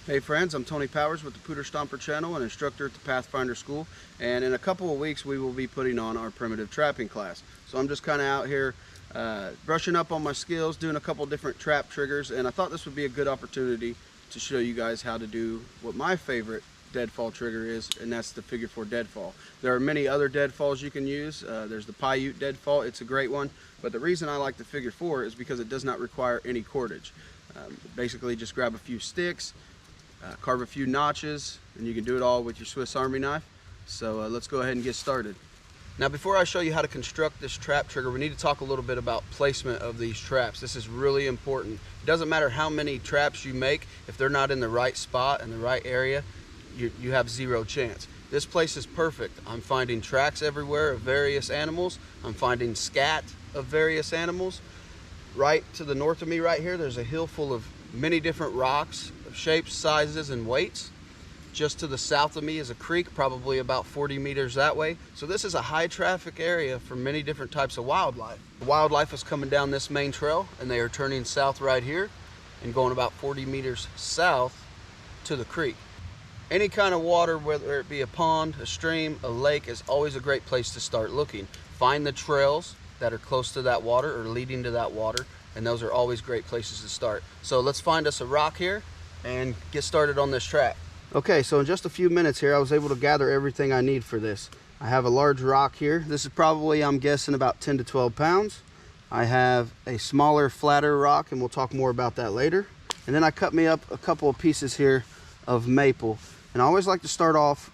Hey friends, I'm Tony Powers with the Pooter Stomper channel and instructor at the Pathfinder School, and in a couple of weeks we will be putting on our primitive trapping class. So I'm just kind of out here brushing up on my skills, doing a couple different trap triggers, and I thought this would be a good opportunity to show you guys how to do what my favorite deadfall trigger is, and that's the figure 4 deadfall. There are many other deadfalls you can use. There's the Paiute deadfall, it's a great one, but the reason I like the figure 4 is because it does not require any cordage. Basically just grab a few sticks, carve a few notches, and you can do it all with your Swiss Army knife. So let's go ahead and get started. Now before I show you how to construct this trap trigger, we need to talk a little bit about placement of these traps. This is really important. It doesn't matter how many traps you make, if they're not in the right spot, in the right area, you have zero chance. This place is perfect. I'm finding tracks everywhere of various animals. I'm finding scat of various animals. Right to the north of me right here, there's a hill full of many different rocks of shapes, sizes, and weights. Just to the south of me is a creek, probably about 40 meters that way. So this is a high traffic area for many different types of wildlife. The wildlife is coming down this main trail and they are turning south right here and going about 40 meters south to the creek. Any kind of water, whether it be a pond, a stream, a lake, is always a great place to start looking. Find the trails that are close to that water or leading to that water, and those are always great places to start. So let's find us a rock here and get started on this track. Okay, so in just a few minutes here, I was able to gather everything I need for this. I have a large rock here. This is probably, I'm guessing, about 10 to 12 pounds. I have a smaller, flatter rock, and we'll talk more about that later. And then I cut me up a couple of pieces here of maple. And I always like to start off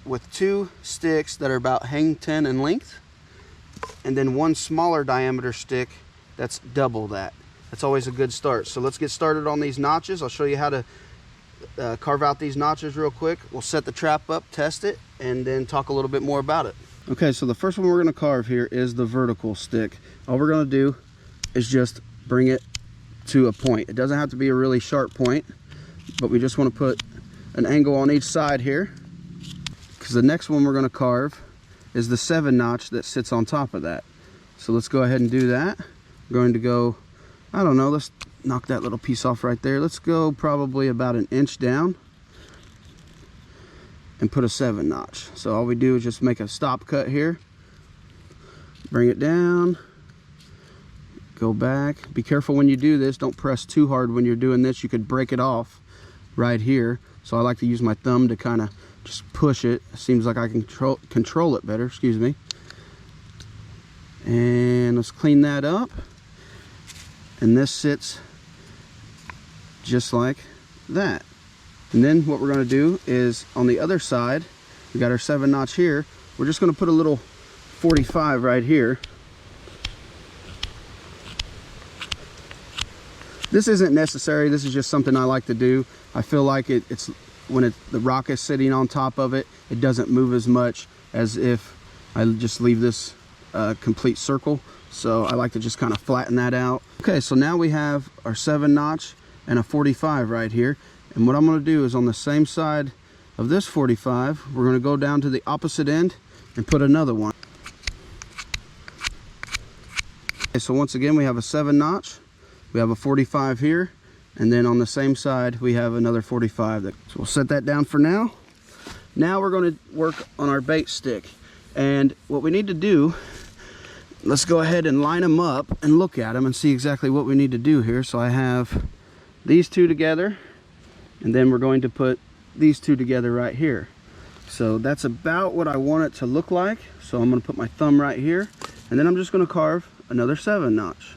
with 2 sticks that are about hang 10 in length, and then 1 smaller diameter stick that's double that. That's always a good start. So let's get started on these notches. I'll show you how to carve out these notches real quick. We'll set the trap up, test it, and then talk a little bit more about it. Okay, so the first one we're going to carve here is the vertical stick. All we're going to do is just bring it to a point. It doesn't have to be a really sharp point, but we just want to put an angle on each side here, because the next one we're going to carve is the 7 notch that sits on top of that. So let's go ahead and do that. We're going to go, I don't know, let's knock that little piece off right there. Let's go probably about 1 inch down and put a 7 notch. So all we do is just make a stop cut here, bring it down, go back. Be careful when you do this, don't press too hard when you're doing this. You could break it off right here. So I like to use my thumb to kind of just push it. It seems like I can control it better, excuse me. And let's clean that up. And this sits just like that. And then what we're going to do is on the other side, we got our 7 notch here. We're just going to put a little 45 right here. This isn't necessary, this is just something I like to do. I feel like it's when the rock is sitting on top of it, it doesn't move as much as if I just leave this complete circle. So I like to just kind of flatten that out. Okay, so now we have our 7 notch and a 45 right here. And what I'm going to do is on the same side of this 45, we're going to go down to the opposite end and put another one. Okay, so once again we have a 7 notch. We have a 45 here, and then on the same side we have another 45. So we'll set that down for now. Now we're going to work on our bait stick, and what we need to do, let's go ahead and line them up and look at them and see exactly what we need to do here. So I have these 2 together, and then we're going to put these 2 together right here. So that's about what I want it to look like. So I'm going to put my thumb right here, and then I'm just going to carve another 7 notch.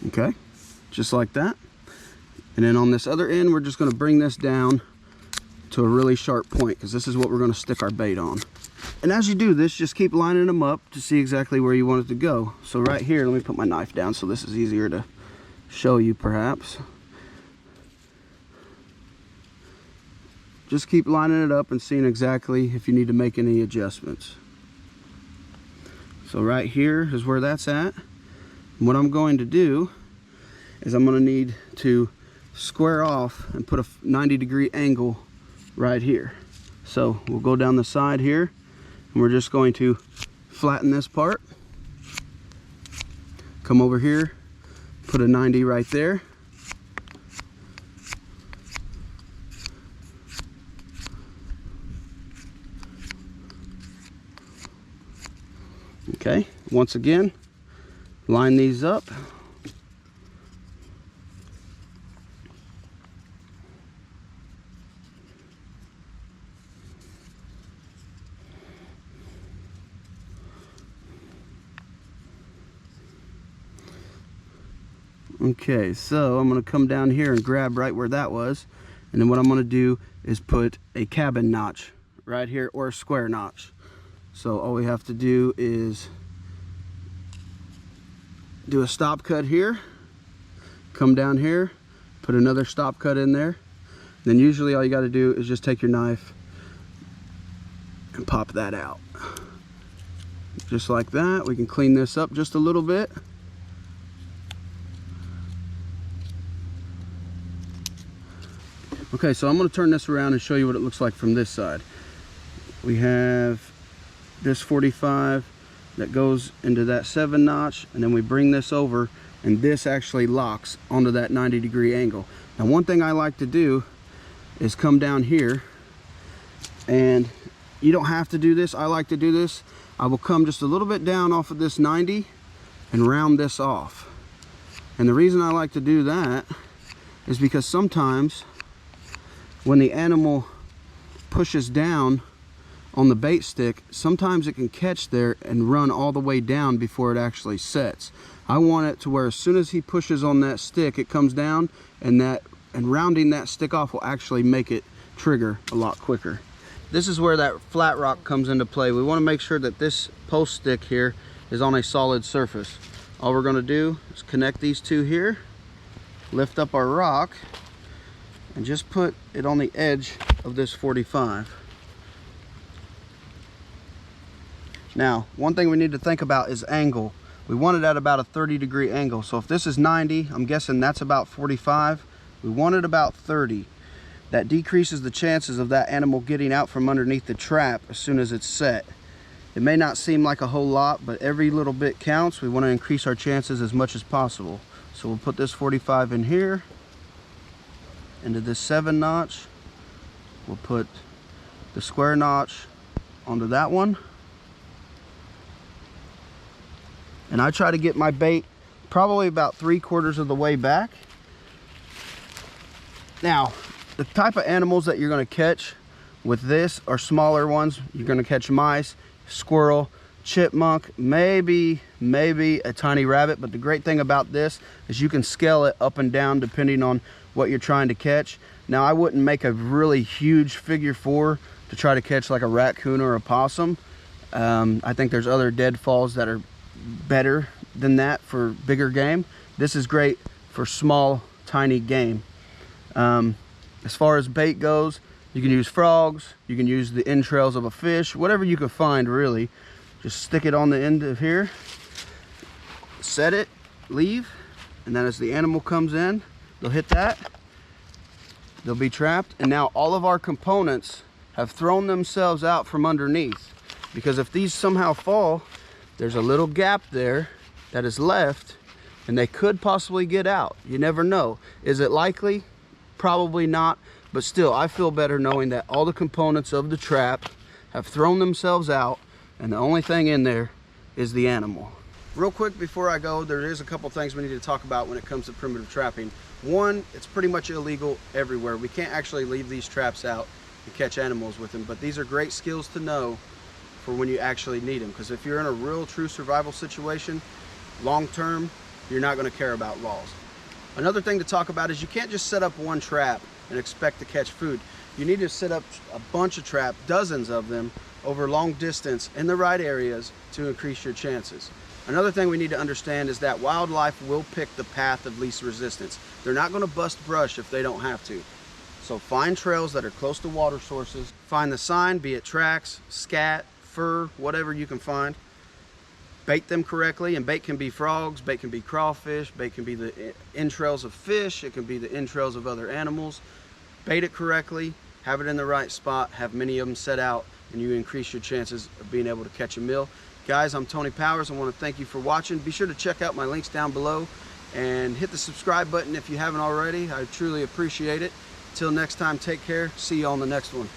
Okay, just like that. And then on this other end, we're just going to bring this down to a really sharp point, because this is what we're going to stick our bait on. And as you do this, just keep lining them up to see exactly where you want it to go. So right here, let me put my knife down so this is easier to show you perhaps. Just keep lining it up and seeing exactly if you need to make any adjustments. So right here is where that's at. And what I'm going to do is I'm going to need to square off and put a 90-degree angle right here. So we'll go down the side here, and we're just going to flatten this part. Come over here, put a 90 right there. Okay, once again, line these up. Okay, so I'm going to come down here and grab right where that was, and then what I'm going to do is put a cabin notch right here, or a square notch. So all we have to do is do a stop cut here, come down here, put another stop cut in there. Then usually all you got to do is just take your knife and pop that out. Just like that. We can clean this up just a little bit. Okay, so I'm going to turn this around and show you what it looks like from this side. We have this 45 that goes into that 7 notch, and then we bring this over, and this actually locks onto that 90-degree angle. Now, one thing I like to do is come down here, and you don't have to do this. I like to do this. I will come just a little bit down off of this 90 and round this off. And the reason I like to do that is because sometimes when the animal pushes down on the bait stick, sometimes it can catch there and run all the way down before it actually sets. I want it to where as soon as he pushes on that stick, it comes down, and rounding that stick off will actually make it trigger a lot quicker. This is where that flat rock comes into play. We want to make sure that this post stick here is on a solid surface. All we're going to do is connect these two here, lift up our rock, and just put it on the edge of this 45. Now, one thing we need to think about is angle. We want it at about a 30-degree angle. So if this is 90, I'm guessing that's about 45. We want it about 30. That decreases the chances of that animal getting out from underneath the trap as soon as it's set. It may not seem like a whole lot, but every little bit counts. We want to increase our chances as much as possible. So we'll put this 45 in here, into this 7 notch. We'll put the square notch onto that one. And I try to get my bait probably about 3/4 of the way back. Now, the type of animals that you're going to catch with this are smaller ones. You're going to catch mice, squirrel, chipmunk, maybe a tiny rabbit. But the great thing about this is you can scale it up and down depending on what you're trying to catch. Now, I wouldn't make a really huge figure 4 to try to catch like a raccoon or a possum. I think there's other deadfalls that are better than that for bigger game. This is great for small, tiny game. As far as bait goes, you can use frogs, you can use the entrails of a fish, whatever you can find really. Just stick it on the end of here, set it, leave, and then as the animal comes in, they'll hit that, they'll be trapped, and now all of our components have thrown themselves out from underneath. Because if these somehow fall, there's a little gap there that is left, and they could possibly get out. You never know. Is it likely? Probably not, but still, I feel better knowing that all the components of the trap have thrown themselves out, and the only thing in there is the animal. Real quick before I go, there is a couple things we need to talk about when it comes to primitive trapping. One, it's pretty much illegal everywhere. We can't actually leave these traps out and catch animals with them, but these are great skills to know for when you actually need them, because if you're in a real true survival situation, long term, you're not going to care about laws. Another thing to talk about is you can't just set up one trap and expect to catch food. You need to set up a bunch of traps, dozens of them, over long distance in the right areas to increase your chances. Another thing we need to understand is that wildlife will pick the path of least resistance. They're not going to bust brush if they don't have to. So find trails that are close to water sources. Find the sign, be it tracks, scat, fur, whatever you can find. Bait them correctly, and bait can be frogs, bait can be crawfish, bait can be the entrails of fish, it can be the entrails of other animals. Bait it correctly, have it in the right spot, have many of them set out, and you increase your chances of being able to catch a meal. Guys, I'm Tony Powers. I want to thank you for watching. Be sure to check out my links down below and hit the subscribe button if you haven't already. I truly appreciate it. Till next time, take care. See you on the next one.